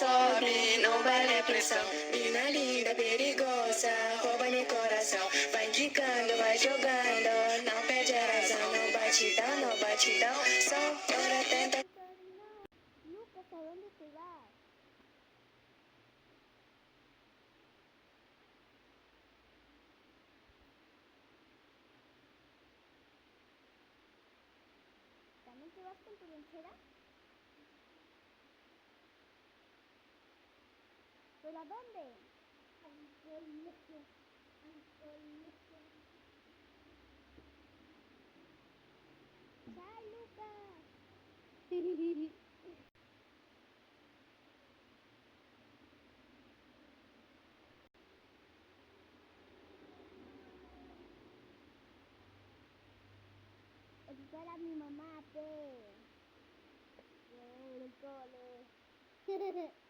sobe, não vale a pressão. Mina linda, perigosa, rouba meu coração. Vai indicando, vai jogando, não perde a razão. No batidão, no batidão, só ora tenta. Lucas, ¿a dónde te vas? ¿También te vas con tu lonchera? ¿Pero a dónde? Al colegio. Al colegio. ¡Chao, Lucas! Espera a mi mamá, pe. El cole.